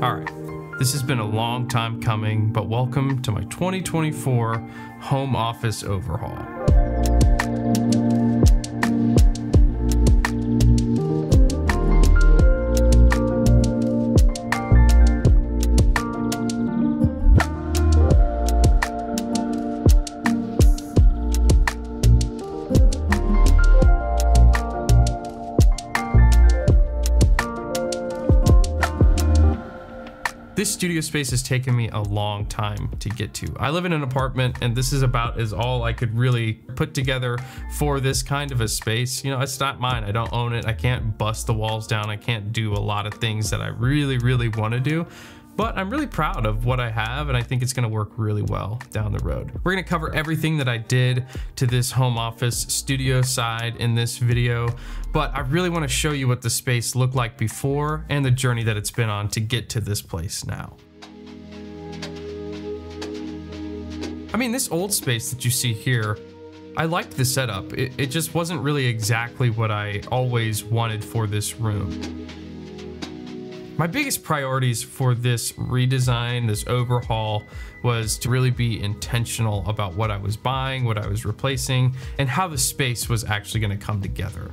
Alright, this has been a long time coming, but welcome to my 2024 home office overhaul. This studio space has taken me a long time to get to. I live in an apartment and this is about as all I could really put together for this kind of a space. You know, it's not mine, I don't own it, I can't bust the walls down, I can't do a lot of things that I really want to do. But I'm really proud of what I have and I think it's gonna work really well down the road. We're gonna cover everything that I did to this home office studio side in this video, but I really wanna show you what the space looked like before and the journey that it's been on to get to this place now. I mean, this old space that you see here, I liked the setup. It just wasn't really exactly what I always wanted for this room. My biggest priorities for this redesign, this overhaul, was to really be intentional about what I was buying, what I was replacing, and how the space was actually going to come together.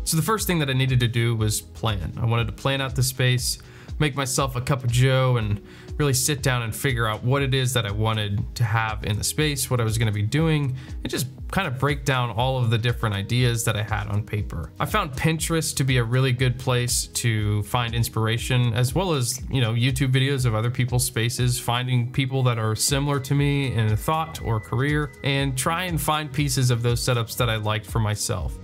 So the first thing that I needed to do was plan. I wanted to plan out the space, make myself a cup of joe, and really sit down and figure out what it is that I wanted to have in the space, what I was going to be doing, and just kind of break down all of the different ideas that I had on paper. I found Pinterest to be a really good place to find inspiration, as well as, you know, YouTube videos of other people's spaces, finding people that are similar to me in a thought or career, and try and find pieces of those setups that I liked for myself.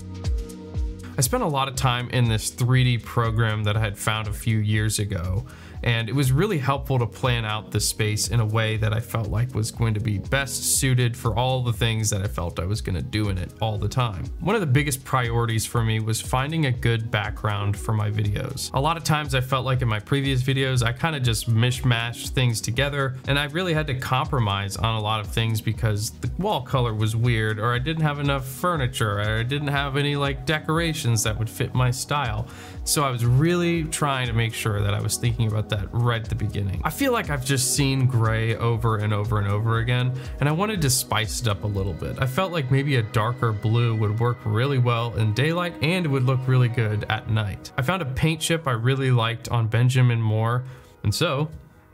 I spent a lot of time in this 3D program that I had found a few years ago, and it was really helpful to plan out the space in a way that I felt like was going to be best suited for all the things that I felt I was going to do in it all the time. One of the biggest priorities for me was finding a good background for my videos. A lot of times I felt like in my previous videos I kind of just mishmashed things together, and I really had to compromise on a lot of things because the wall color was weird, or I didn't have enough furniture, or I didn't have any like decorations that would fit my style. So I was really trying to make sure that I was thinking about that right at the beginning. I feel like I've just seen gray over and over and over again, and I wanted to spice it up a little bit. I felt like maybe a darker blue would work really well in daylight and it would look really good at night. I found a paint chip I really liked on Benjamin Moore, and so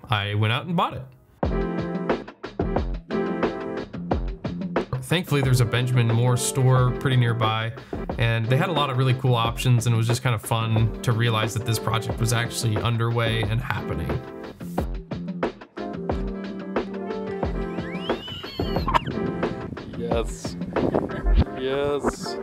I went out and bought it. Thankfully, there's a Benjamin Moore store pretty nearby, and they had a lot of really cool options, and it was just kind of fun to realize that this project was actually underway and happening. Yes. Yes.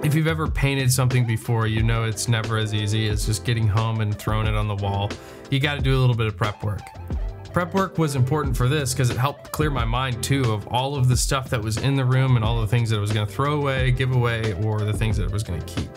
If you've ever painted something before, you know it's never as easy as just getting home and throwing it on the wall. You got to do a little bit of prep work. Prep work was important for this because it helped clear my mind too of all of the stuff that was in the room and all the things that I was going to throw away, give away, or the things that I was going to keep.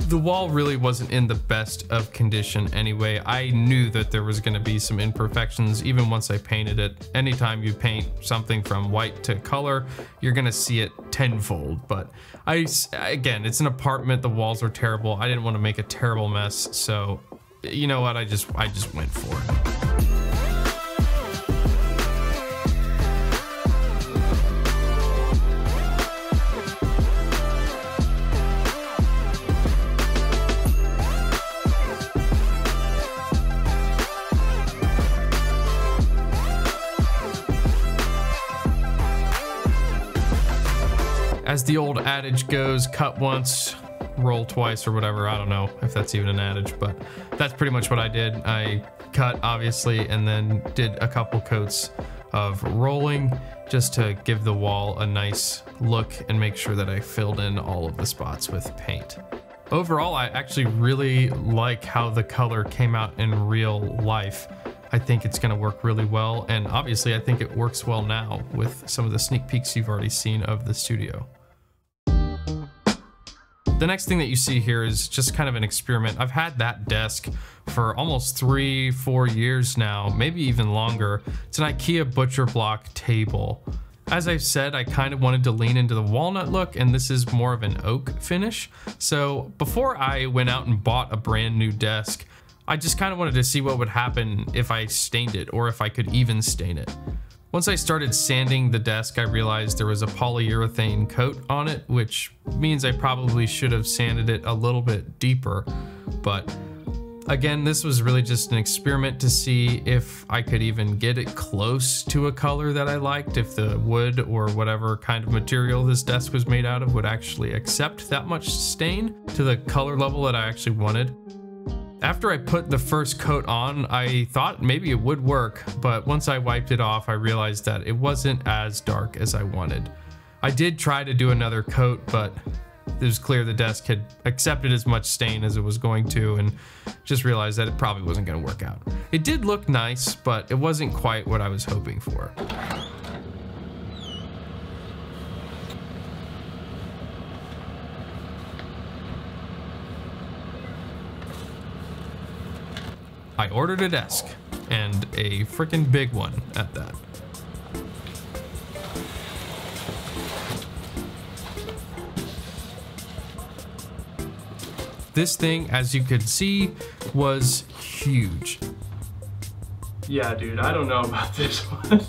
The wall really wasn't in the best of condition anyway. I knew that there was going to be some imperfections even once I painted it. Anytime you paint something from white to color, you're going to see it tenfold. But again, it's an apartment, the walls are terrible. I didn't want to make a terrible mess, so you know what, I just went for it. As the old adage goes, cut once, roll twice, or whatever. I don't know if that's even an adage, but that's pretty much what I did. I cut, obviously, and then did a couple coats of rolling just to give the wall a nice look and make sure that I filled in all of the spots with paint. Overall, I actually really like how the color came out in real life. I think it's gonna work really well, and obviously I think it works well now with some of the sneak peeks you've already seen of the studio. The next thing that you see here is just kind of an experiment. I've had that desk for almost 3-4 years now, maybe even longer. It's an IKEA butcher block table. As I've said, I kind of wanted to lean into the walnut look, and this is more of an oak finish. So before I went out and bought a brand new desk, I just kind of wanted to see what would happen if I stained it, or if I could even stain it. Once I started sanding the desk, I realized there was a polyurethane coat on it, which means I probably should have sanded it a little bit deeper. But again, this was really just an experiment to see if I could even get it close to a color that I liked, if the wood or whatever kind of material this desk was made out of would actually accept that much stain to the color level that I actually wanted. After I put the first coat on, I thought maybe it would work, but once I wiped it off, I realized that it wasn't as dark as I wanted. I did try to do another coat, but it was clear the desk had accepted as much stain as it was going to, and just realized that it probably wasn't going to work out. It did look nice, but it wasn't quite what I was hoping for. I ordered a desk, and a freaking big one at that. This thing, as you could see, was huge. Yeah, dude, I don't know about this one.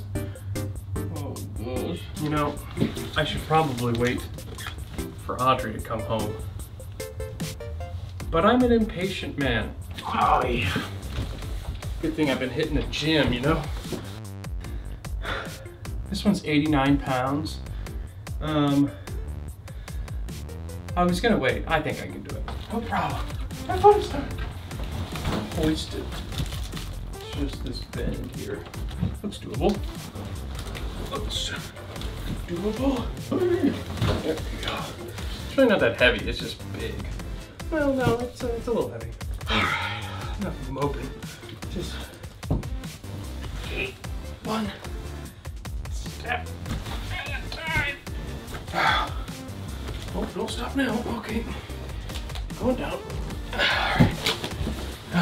Oh, gosh. You know, I should probably wait for Audrey to come home. But I'm an impatient man. Oh, yeah. Good thing I've been hitting the gym, you know? This one's 89 pounds. I was gonna wait. I think I can do it. No problem. I thought it's time. Hoist it. It's just this bend here. Looks doable. Looks doable. There we go. It's really not that heavy. It's just big. Well, no, it's a little heavy. All right. Enough moping. Just 1 step at a time. Oh, don't stop now. Okay. Going down. All right.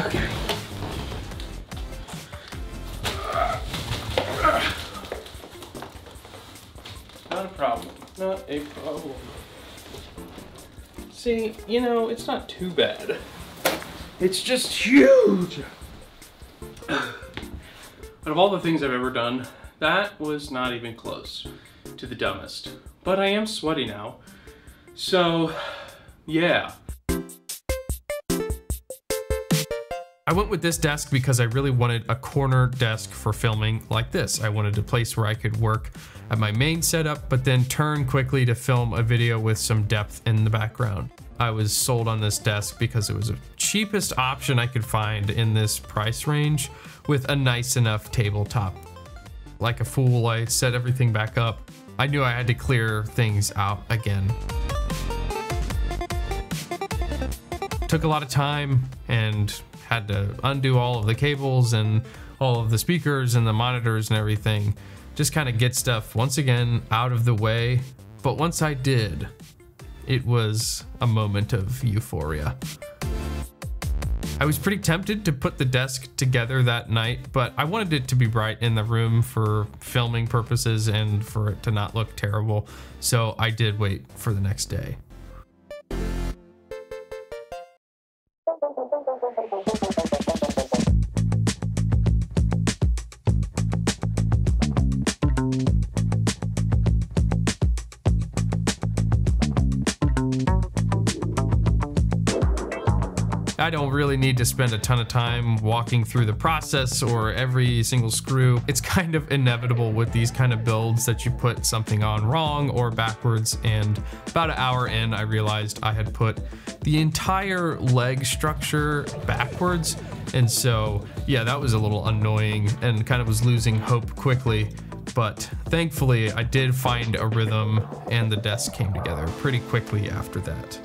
Okay. Not a problem. Not a problem. See, you know, it's not too bad. It's just huge. Out of all the things I've ever done, that was not even close to the dumbest. But I am sweaty now, so yeah. I went with this desk because I really wanted a corner desk for filming like this. I wanted a place where I could work at my main setup, but then turn quickly to film a video with some depth in the background. I was sold on this desk because it was the cheapest option I could find in this price range with a nice enough tabletop. Like a fool, I set everything back up. I knew I had to clear things out again. Took a lot of time and had to undo all of the cables and all of the speakers and the monitors and everything. Just kind of get stuff once again out of the way. But once I did, it was a moment of euphoria. I was pretty tempted to put the desk together that night, but I wanted it to be bright in the room for filming purposes and for it to not look terrible, so I did wait for the next day. I don't really need to spend a ton of time walking through the process or every single screw. It's kind of inevitable with these kind of builds that you put something on wrong or backwards, and about an hour in I realized I had put the entire leg structure backwards, and so yeah, that was a little annoying and kind of was losing hope quickly. but thankfully I did find a rhythm and the desk came together pretty quickly after that.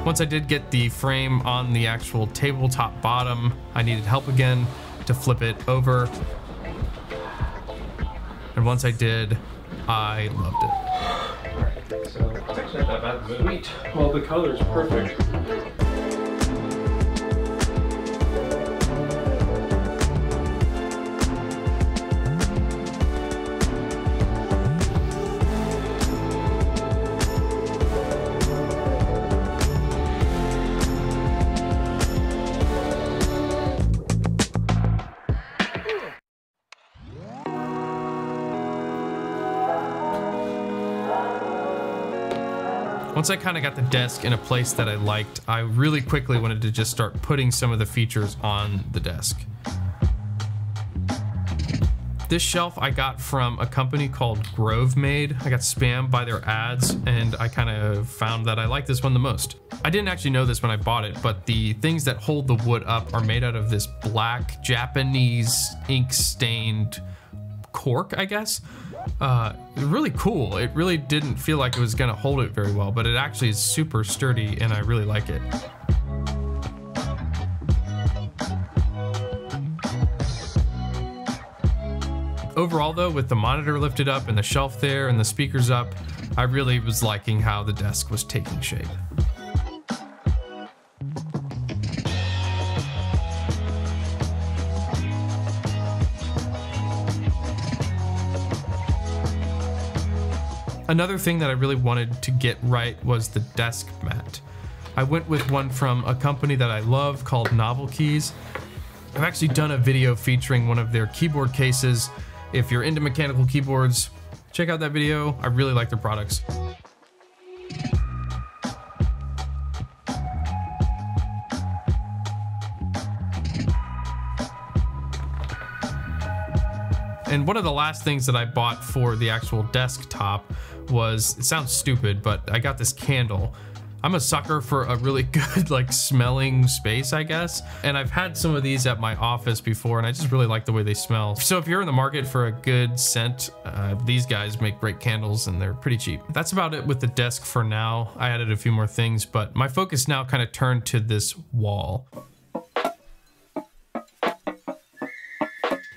Once I did get the frame on the actual tabletop bottom, I needed help again to flip it over. And once I did, I loved it. So it's actually not that bad. Sweet. Well, the color's perfect. Once I kind of got the desk in a place that I liked, I really quickly wanted to just start putting some of the features on the desk. This shelf I got from a company called Grove Made. I got spammed by their ads and I kind of found that I like this one the most. I didn't actually know this when I bought it, but the things that hold the wood up are made out of this black Japanese ink stained cork, I guess. Really cool. It really didn't feel like it was gonna hold it very well, but it actually is super sturdy and I really like it. Overall though, with the monitor lifted up and the shelf there and the speakers up, I really was liking how the desk was taking shape. Another thing that I really wanted to get right was the desk mat. I went with one from a company that I love called Novel Keys. I've actually done a video featuring one of their keyboard cases. If you're into mechanical keyboards, check out that video. I really like their products. And one of the last things that I bought for the actual desktop was, it sounds stupid, but I got this candle. I'm a sucker for a really good like smelling space, I guess. And I've had some of these at my office before and I just really like the way they smell. So if you're in the market for a good scent, these guys make great candles and they're pretty cheap. That's about it with the desk for now. I added a few more things, but my focus now kind of turned to this wall.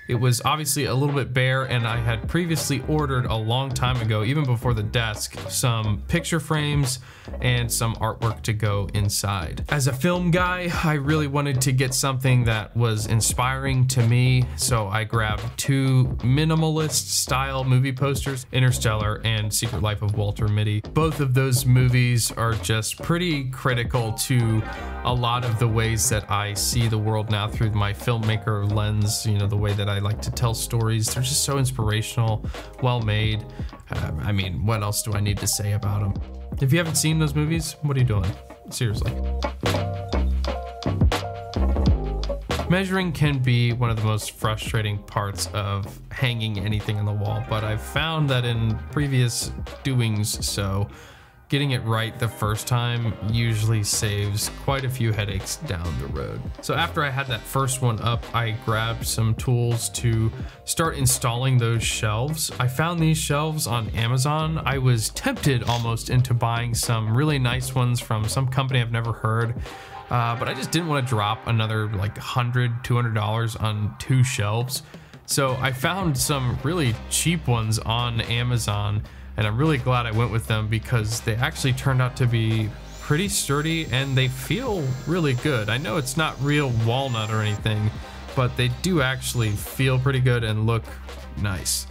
It was obviously a little bit bare and I had previously ordered a long time ago, even before the desk, some picture frames and some artwork to go inside. As a film guy, I really wanted to get something that was inspiring to me, so I grabbed two minimalist style movie posters, Interstellar and Secret Life of Walter Mitty. Both of those movies are just pretty critical to a lot of the ways that I see the world now through my filmmaker lens, you know, the way that I like to tell stories. They're just so inspirational, well made. I mean, what else do I need to say about them? If you haven't seen those movies, what are you doing? Seriously. Measuring can be one of the most frustrating parts of hanging anything on the wall, but I've found that in previous doings so, getting it right the first time usually saves quite a few headaches down the road. So after I had that first one up, I grabbed some tools to start installing those shelves. I found these shelves on Amazon. I was tempted almost into buying some really nice ones from some company I've never heard, but I just didn't want to drop another like $100, $200 on two shelves. So I found some really cheap ones on Amazon, and I'm really glad I went with them because they actually turned out to be pretty sturdy and they feel really good. I know it's not real walnut or anything, but they do actually feel pretty good and look nice.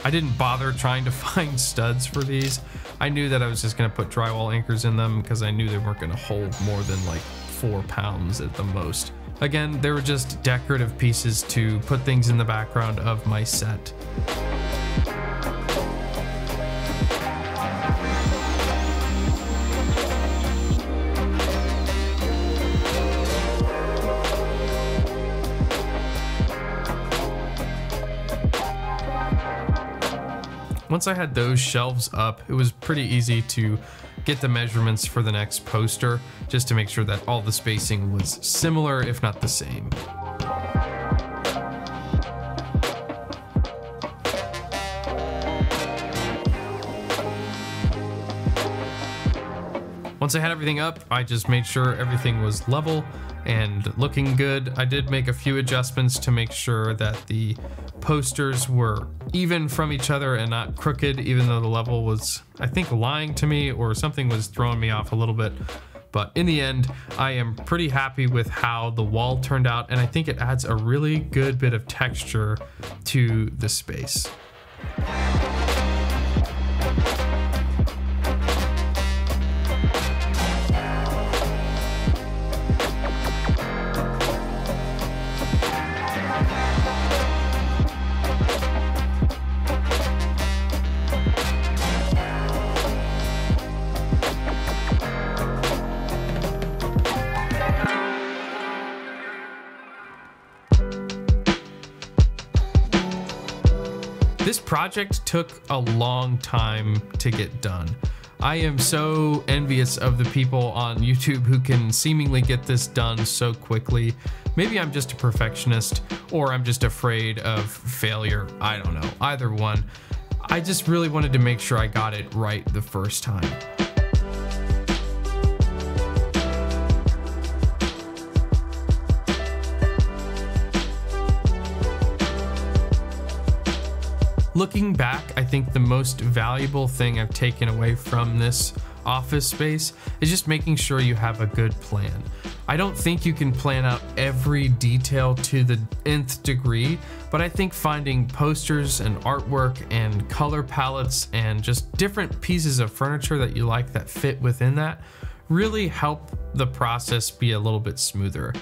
I didn't bother trying to find studs for these. I knew that I was just gonna put drywall anchors in them because I knew they weren't gonna hold more than like 4 pounds at the most. Again, they were just decorative pieces to put things in the background of my set. Once I had those shelves up, it was pretty easy to get the measurements for the next poster, just to make sure that all the spacing was similar, if not the same. Once I had everything up, I just made sure everything was level and looking good. I did make a few adjustments to make sure that the posters were even from each other and not crooked, even though the level was, I think, lying to me or something was throwing me off a little bit. But in the end, I am pretty happy with how the wall turned out, and I think it adds a really good bit of texture to the space. This project took a long time to get done. I am so envious of the people on YouTube who can seemingly get this done so quickly. Maybe I'm just a perfectionist, or I'm just afraid of failure. I don't know, either one. I just really wanted to make sure I got it right the first time. Looking back, I think the most valuable thing I've taken away from this office space is just making sure you have a good plan. I don't think you can plan out every detail to the nth degree, but I think finding posters and artwork and color palettes and just different pieces of furniture that you like that fit within that really help the process be a little bit smoother.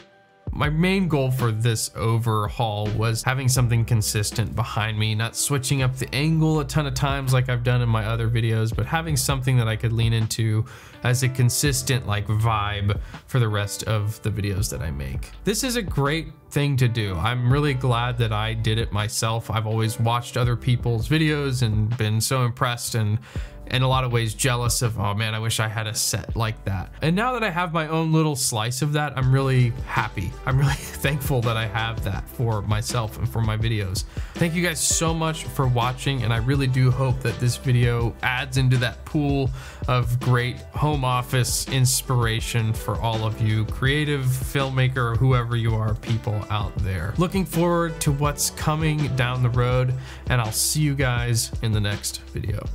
My main goal for this overhaul was having something consistent behind me, not switching up the angle a ton of times like I've done in my other videos, but having something that I could lean into as a consistent like vibe for the rest of the videos that I make. This is a great thing to do. I'm really glad that I did it myself. I've always watched other people's videos and been so impressed and in a lot of ways jealous of, oh man, I wish I had a set like that. And now that I have my own little slice of that, I'm really happy. I'm really thankful that I have that for myself and for my videos. Thank you guys so much for watching, and I really do hope that this video adds into that pool of great home office inspiration for all of you creative filmmaker or whoever you are people out there. Looking forward to what's coming down the road, and I'll see you guys in the next video.